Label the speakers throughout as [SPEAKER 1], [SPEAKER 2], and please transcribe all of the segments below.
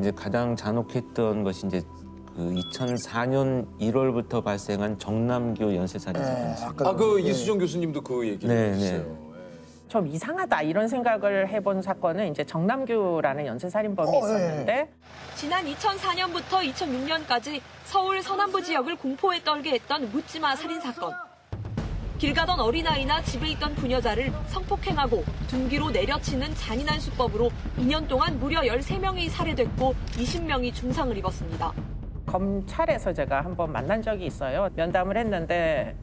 [SPEAKER 1] 이제 가장 잔혹했던 것이 이제 그 2004년 1월부터 발생한 정남규 연쇄살인 사건이었습니다.
[SPEAKER 2] 아, 그 이수정 교수님도 그 얘기를
[SPEAKER 1] 네,
[SPEAKER 2] 해주세요.
[SPEAKER 3] 좀 이상하다 이런 생각을 해본 사건은 이제 정남규라는 연쇄살인범이 있었는데
[SPEAKER 4] 지난 2004년부터 2006년까지 서울 서남부 지역을 공포에 떨게 했던 묻지마 살인사건. 길 가던 어린아이나 집에 있던 부녀자를 성폭행하고 둔기로 내려치는 잔인한 수법으로 2년 동안 무려 13명이 살해됐고 20명이 중상을 입었습니다.
[SPEAKER 3] 검찰에서 제가 한번 만난 적이 있어요. 면담을 했는데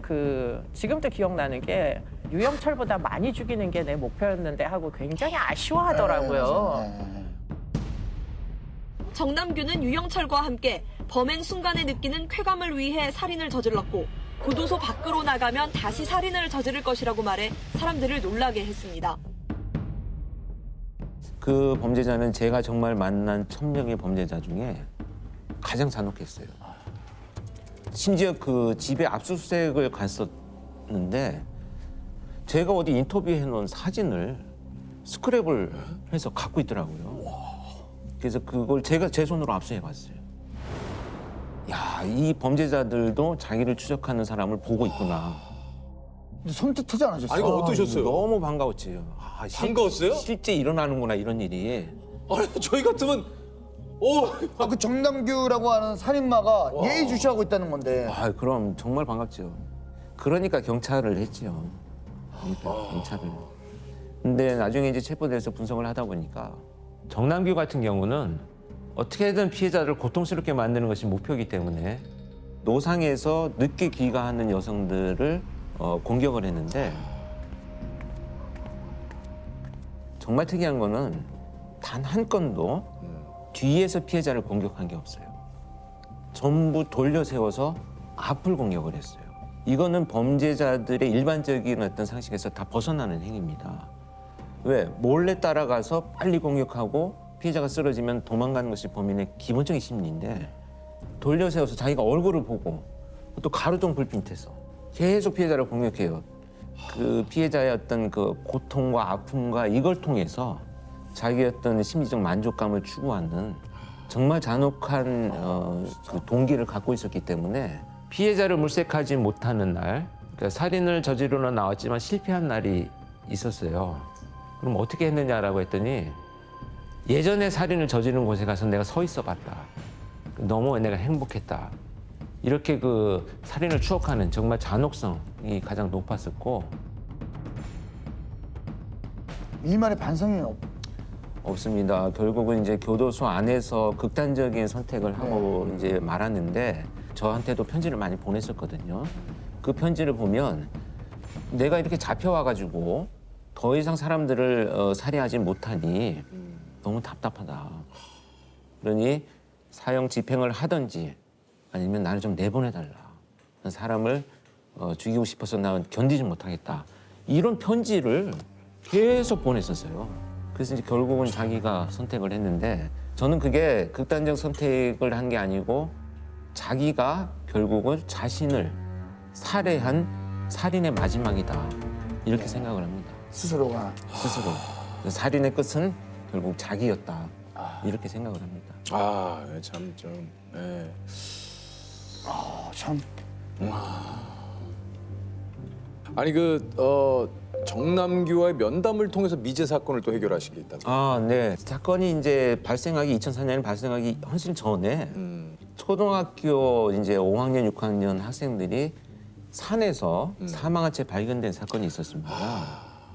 [SPEAKER 3] 지금도 기억나는 게 유영철보다 많이 죽이는 게 내 목표였는데 하고 굉장히 아쉬워하더라고요.
[SPEAKER 4] 정남규는 유영철과 함께 범행 순간에 느끼는 쾌감을 위해 살인을 저질렀고 교도소 밖으로 나가면 다시 살인을 저지를 것이라고 말해 사람들을 놀라게 했습니다.
[SPEAKER 1] 그 범죄자는 제가 정말 만난 1000명의 범죄자 중에 가장 잔혹했어요. 심지어 그 집에 압수수색을 갔었는데 제가 어디 인터뷰해 놓은 사진을 스크랩을 해서 갖고 있더라고요. 그래서 그걸 제가 제 손으로 압수해 봤어요. 야, 이 범죄자들도 자기를 추적하는 사람을 보고 있구나.
[SPEAKER 5] 섬뜩하지 않으셨어요?
[SPEAKER 2] 아니, 이거 어떠셨어요?
[SPEAKER 1] 너무 반가웠지요.
[SPEAKER 2] 반가웠어요?
[SPEAKER 1] 실제 일어나는구나, 이런 일이.
[SPEAKER 2] 아니, 저희 같으면
[SPEAKER 5] 그 정남규라고 하는 살인마가 예의주시하고 있다는 건데.
[SPEAKER 1] 아, 그럼 정말 반갑죠. 그러니까 경찰을 했지요. 그러니까 경찰을. 근데 나중에 이제 체포돼서 분석을 하다 보니까 정남규 같은 경우는 어떻게든 피해자를 고통스럽게 만드는 것이 목표이기 때문에 노상에서 늦게 귀가하는 여성들을 공격을 했는데 정말 특이한 거는 단 한 건도 뒤에서 피해자를 공격한 게 없어요. 전부 돌려 세워서 앞을 공격을 했어요. 이거는 범죄자들의 일반적인 어떤 상식에서 다 벗어나는 행위입니다. 왜? 몰래 따라가서 빨리 공격하고 피해자가 쓰러지면 도망가는 것이 범인의 기본적인 심리인데 돌려 세워서 자기가 얼굴을 보고 또 가로등 불빛 밑에서 계속 피해자를 공격해요. 그 피해자의 어떤 그 고통과 아픔과 이걸 통해서 자기의 어떤 심리적 만족감을 추구하는 정말 잔혹한 그 동기를 갖고 있었기 때문에 피해자를 물색하지 못하는 날, 그러니까 살인을 저지르러 나왔지만 실패한 날이 있었어요. 그럼 어떻게 했느냐라고 했더니 예전에 살인을 저지른 곳에 가서 내가 서 있어 봤다. 너무 내가 행복했다. 이렇게 그 살인을 추억하는 정말 잔혹성이 가장 높았었고
[SPEAKER 5] 일말의 반성이
[SPEAKER 1] 없습니다. 결국은 이제 교도소 안에서 극단적인 선택을 하고 이제 말았는데 저한테도 편지를 많이 보냈었거든요. 그 편지를 보면 내가 이렇게 잡혀와가지고 더 이상 사람들을 살해하지 못하니 너무 답답하다. 그러니 사형 집행을 하든지 아니면 나를 좀 내보내달라. 사람을 죽이고 싶어서 나 견디지 못하겠다. 이런 편지를 계속 보냈었어요. 그래서 이제 결국은 자기가 선택을 했는데 저는 그게 극단적 선택을 한 게 아니고 자기가 결국은 자신을 살해한 살인의 마지막이다. 이렇게 생각을 합니다.
[SPEAKER 5] 스스로가.
[SPEAKER 1] 스스로. 살인의 끝은 결국 자기였다. 이렇게 생각을 합니다.
[SPEAKER 2] 아, 참 좀. 예.
[SPEAKER 5] 참.
[SPEAKER 2] 아니 정남규와의 면담을 통해서 미제 사건을 또 해결하신 게 있다고.
[SPEAKER 1] 아, 네. 사건이 이제 2004년에 발생하기 훨씬 전에 초등학교 이제 5학년, 6학년 학생들이 산에서 사망한 채 발견된 사건이 있었습니다.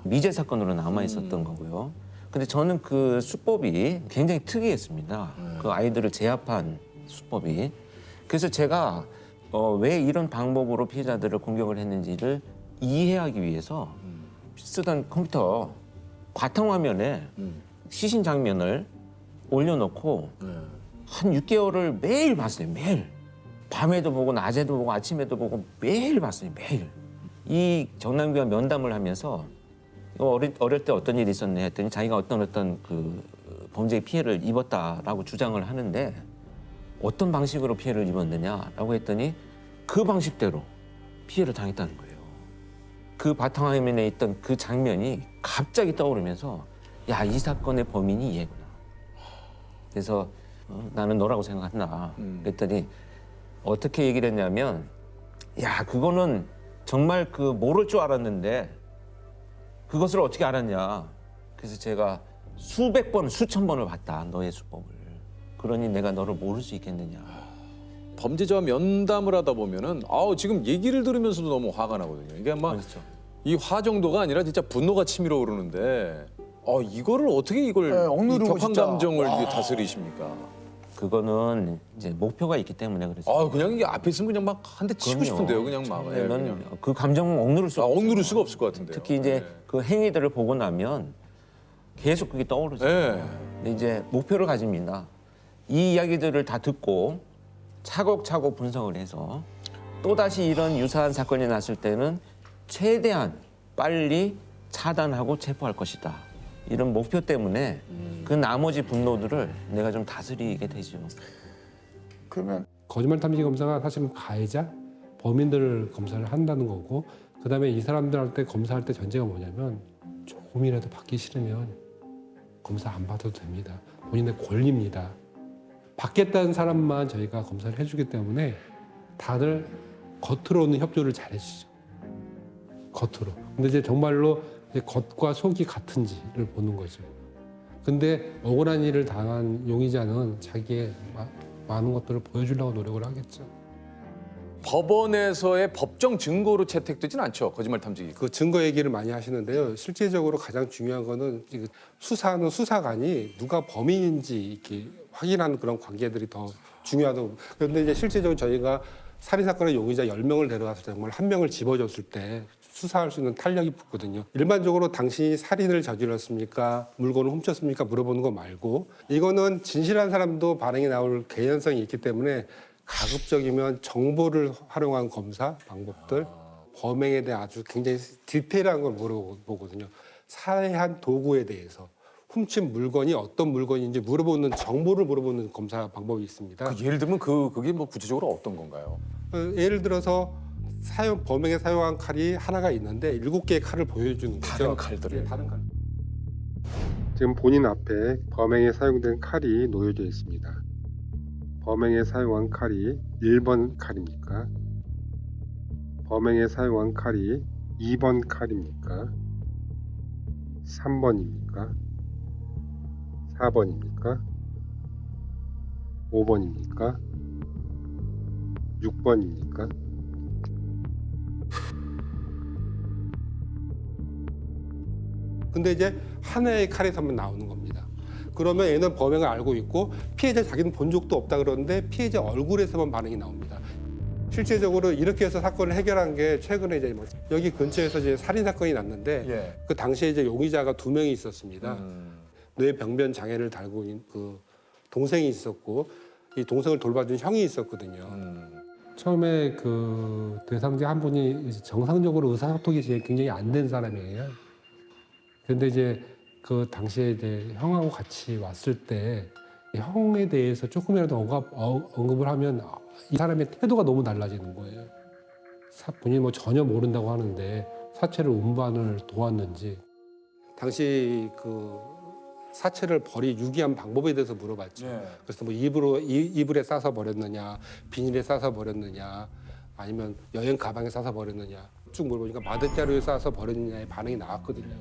[SPEAKER 1] 미제 사건으로 남아 있었던 거고요. 근데 저는 그 수법이 굉장히 특이했습니다. 그 아이들을 제압한 수법이. 그래서 제가 왜 이런 방법으로 피해자들을 공격을 했는지를 이해하기 위해서 쓰던 컴퓨터 바탕화면에 시신 장면을 올려놓고 한 6개월을 매일 봤어요. 매일. 밤에도 보고 낮에도 보고 아침에도 보고 매일 봤어요. 매일. 이 정남규와 면담을 하면서 어릴 때 어떤 일이 있었냐 했더니 자기가 어떤 그 범죄의 피해를 입었다라고 주장을 하는데 어떤 방식으로 피해를 입었느냐라고 했더니 그 방식대로 피해를 당했다는 거예요. 그 바탕화면에 있던 그 장면이 갑자기 떠오르면서 야, 이 사건의 범인이 얘구나. 그래서 나는 너라고 생각한다. 그랬더니 어떻게 얘기를 했냐면 야 그거는 정말 그 모를 줄 알았는데 그것을 어떻게 알았냐. 그래서 제가 수백 번 수천 번을 봤다 너의 수법을. 그러니 내가 너를 모를 수 있겠느냐.
[SPEAKER 2] 범죄자와 면담을 하다 보면은 지금 얘기를 들으면서도 너무 화가 나거든요. 이게 아마
[SPEAKER 1] 그렇죠.
[SPEAKER 2] 이 화 정도가 아니라 진짜 분노가 치밀어 오르는데 이거를 어떻게 이걸
[SPEAKER 5] 네,
[SPEAKER 2] 이
[SPEAKER 5] 억누르고
[SPEAKER 2] 격한
[SPEAKER 5] 진짜.
[SPEAKER 2] 감정을 이게 다스리십니까?
[SPEAKER 1] 그거는 이제 목표가 있기 때문에 그렇죠.
[SPEAKER 2] 그냥 이게 앞에 있으면 그냥 막 한 대 치고
[SPEAKER 1] 그럼요.
[SPEAKER 2] 싶은데요, 그냥 막. 예,
[SPEAKER 1] 는
[SPEAKER 2] 그냥.
[SPEAKER 1] 그 감정은 억누를 수 없어요.
[SPEAKER 2] 억누를 수가 없을 것 같은데요.
[SPEAKER 1] 특히 이제
[SPEAKER 2] 네.
[SPEAKER 1] 그 행위들을 보고 나면 계속 그게 떠오르죠.
[SPEAKER 2] 네.
[SPEAKER 1] 근데 이제 목표를 가집니다. 이 이야기들을 다 듣고 차곡차곡 분석을 해서 또다시 이런 유사한 사건이 났을 때는 최대한 빨리 차단하고 체포할 것이다. 이런 목표 때문에 그 나머지 분노들을 내가 좀 다스리게 되죠.
[SPEAKER 5] 그러면
[SPEAKER 6] 거짓말 탐지 검사가 사실은 가해자, 범인들을 검사를 한다는 거고, 그다음에 이 사람들한테 검사할 때 전제가 뭐냐면 조금이라도 받기 싫으면 검사 안 받아도 됩니다. 본인의 권리입니다. 받겠다는 사람만 저희가 검사를 해주기 때문에 다들 겉으로는 협조를 잘해주죠. 겉으로. 근데 이제 정말로 이제 겉과 속이 같은지를 보는 거죠. 근데 억울한 일을 당한 용의자는 자기의 많은 것들을 보여주려고 노력을 하겠죠.
[SPEAKER 2] 법원에서의 법정 증거로 채택되진 않죠, 거짓말 탐지기.
[SPEAKER 6] 그 증거 얘기를 많이 하시는데요. 실제적으로 가장 중요한 거는 지금 수사하는 수사관이 누가 범인인지 이렇게 확인하는 그런 관계들이 더 중요하다고. 그런데 이제 실제적으로 저희가 살인 사건의 용의자 10명을 데려가서 정말 한 명을 집어줬을 때 수사할 수 있는 탄력이 붙거든요. 일반적으로 당신이 살인을 저질렀습니까? 물건을 훔쳤습니까? 물어보는 거 말고 이거는 진실한 사람도 반응이 나올 개연성이 있기 때문에 가급적이면 정보를 활용한 검사 방법들, 범행에 대해 아주 굉장히 디테일한 걸 물어보거든요. 살해한 도구에 대해서, 훔친 물건이 어떤 물건인지 물어보는 정보를 물어보는 검사 방법이 있습니다.
[SPEAKER 2] 예를 들면 그게 뭐 구체적으로 어떤 건가요?
[SPEAKER 6] 예를 들어서 범행에 사용한 칼이 하나가 있는데 7개의 칼을 보여주는 거죠.
[SPEAKER 2] 다른 칼들을.
[SPEAKER 6] 네, 다른 칼. 지금 본인 앞에 범행에 사용된 칼이 놓여져 있습니다. 범행에 사용한 칼이 1번 칼입니까? 범행에 사용한 칼이 2번 칼입니까? 3번입니까? 4번입니까? 5번입니까? 6번입니까? 근데 이제 하나의 칼에서만 나오는 겁니다. 그러면 얘는 범행을 알고 있고 피해자 자기는 본 적도 없다 그러는데 피해자 얼굴에서만 반응이 나옵니다. 실제적으로 이렇게 해서 사건을 해결한 게 최근에 이제 여기 근처에서 이제 살인 사건이 났는데
[SPEAKER 2] 예.
[SPEAKER 6] 그 당시에 이제 용의자가 2명이 있었습니다. 뇌병변 장애를 달고 있는 그 동생이 있었고 이 동생을 돌봐준 형이 있었거든요. 처음에 그 대상자 한 분이 정상적으로 의사소통이 굉장히 안 된 사람이에요. 그런데 이제 그 당시에 이제 형하고 같이 왔을 때 형에 대해서 조금이라도 언급을 하면 이 사람의 태도가 너무 달라지는 거예요. 본인이 뭐 전혀 모른다고 하는데 사체를 운반을 도왔는지 당시 그 사체를 유기한 방법에 대해서 물어봤죠.
[SPEAKER 2] 네.
[SPEAKER 6] 그래서 뭐 이불에 싸서 버렸느냐, 비닐에 싸서 버렸느냐, 아니면 여행 가방에 싸서 버렸느냐 쭉 물어보니까 마대자루에 싸서 버렸느냐의 반응이 나왔거든요.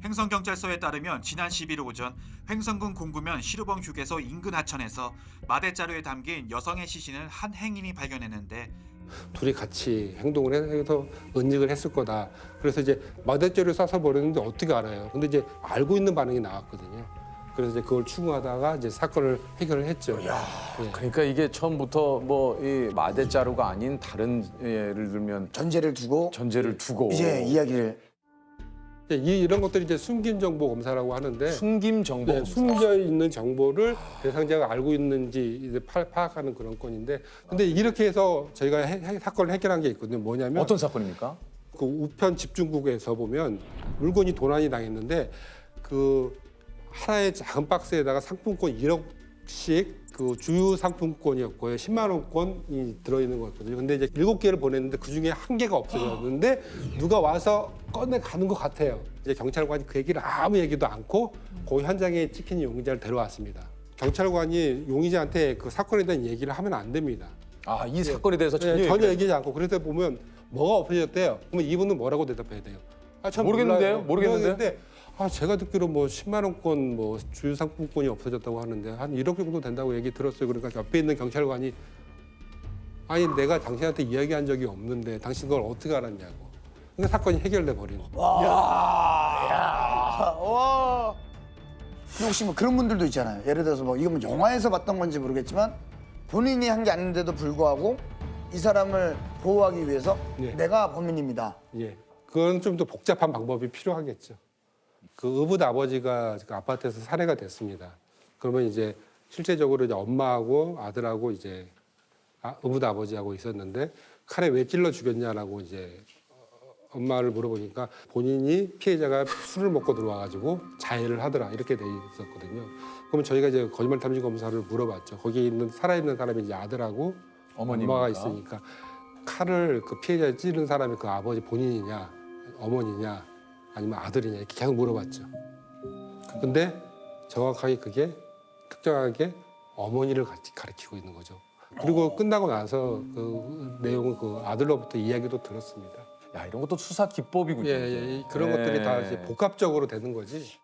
[SPEAKER 7] 횡성경찰서에 따르면 지난 11일 오전 횡성군 공구면 시루봉 휴게소 인근 하천에서 마대자루에 담긴 여성의 시신을 한 행인이 발견했는데
[SPEAKER 6] 둘이 같이 행동을 해서 은닉을 했을 거다. 그래서 이제 마대자루에 싸서 버렸는데 어떻게 알아요? 근데 이제 알고 있는 반응이 나왔거든요. 그래서 이제 그걸 추궁하다가 이제 사건을 해결을 했죠. 네.
[SPEAKER 2] 그러니까 이게 처음부터 뭐 이 마대자루가 아닌 다른 예를 들면
[SPEAKER 5] 전제를 두고
[SPEAKER 2] 전제를 두고
[SPEAKER 5] 이제 이야기를
[SPEAKER 6] 이런 것들이 이제 숨김 정보 검사라고 하는데
[SPEAKER 2] 숨김 정보
[SPEAKER 6] 네,
[SPEAKER 2] 검사.
[SPEAKER 6] 숨겨 있는 정보를 대상자가 알고 있는지 이제 파악하는 그런 건인데, 근데 이렇게 해서 저희가 사건을 해결한 게 있거든요. 뭐냐면
[SPEAKER 2] 어떤 사건입니까?
[SPEAKER 6] 그 우편 집중국에서 보면 물건이 도난이 당했는데 그 하나의 작은 박스에다가 상품권 1억씩 그 주유 상품권이었고요. 10만 원권이 들어있는 거였거든요. 근데 이제 7개를 보냈는데 그중에 1개가 없어졌는데 누가 와서 꺼내 가는 것 같아요. 이제 경찰관이 그 얘기를 아무 얘기도 않고 그 현장에 찍힌 용의자를 데려왔습니다. 경찰관이 용의자한테 그 사건에 대한 얘기를 하면 안 됩니다.
[SPEAKER 2] 아, 이 사건에 대해서 전혀,
[SPEAKER 6] 네, 전혀
[SPEAKER 2] 얘기를-
[SPEAKER 6] 얘기하지 않고 그래서 보면 뭐가 없어졌대요. 그러면 이분은 뭐라고 대답해야 돼요? 아, 전
[SPEAKER 2] 모르겠는데요?
[SPEAKER 6] 몰라요.
[SPEAKER 2] 모르겠는데?
[SPEAKER 6] 아, 제가 듣기로 뭐 10만 원권 뭐 주유상품권이 없어졌다고 하는데 한 1억 정도 된다고 얘기 들었어요. 그러니까 옆에 있는 경찰관이 아니 내가 당신한테 이야기한 적이 없는데 당신 그걸 어떻게 알았냐고. 그러니까 사건이 해결돼 버린.
[SPEAKER 5] 와. 근데 혹시 뭐 그런 분들도 있잖아요. 예를 들어서 뭐 이건 뭐 영화에서 봤던 건지 모르겠지만 본인이 한 게 아닌데도 불구하고 이 사람을 보호하기 위해서
[SPEAKER 6] 예.
[SPEAKER 5] 내가 범인입니다.
[SPEAKER 6] 예, 그건 좀 더 복잡한 방법이 필요하겠죠. 그 의붓 아버지가 그 아파트에서 살해가 됐습니다. 그러면 이제 실제적으로 이제 엄마하고 아들하고 이제 의붓 아버지하고 있었는데 칼에 왜 찔러 죽였냐라고 이제 엄마를 물어보니까 본인이 피해자가 술을 먹고 들어와가지고 자해를 하더라 이렇게 돼 있었거든요. 그러면 저희가 이제 거짓말 탐지 검사를 물어봤죠. 거기에 있는 살아있는 사람이 이제 아들하고
[SPEAKER 2] 어머니입니까?
[SPEAKER 6] 엄마가 있으니까 칼을 그 피해자에 찌른 사람이 그 아버지 본인이냐 어머니냐 아니면 아들이냐 이렇게 계속 물어봤죠. 근데 정확하게 그게 특정하게 어머니를 같이 가리키고 있는 거죠. 그리고 끝나고 나서 그 내용은 그 아들로부터 이야기도 들었습니다.
[SPEAKER 2] 야, 이런 것도 수사 기법이군요.
[SPEAKER 6] 예, 그런
[SPEAKER 2] 네.
[SPEAKER 6] 것들이 다 이제 복합적으로 되는 거지.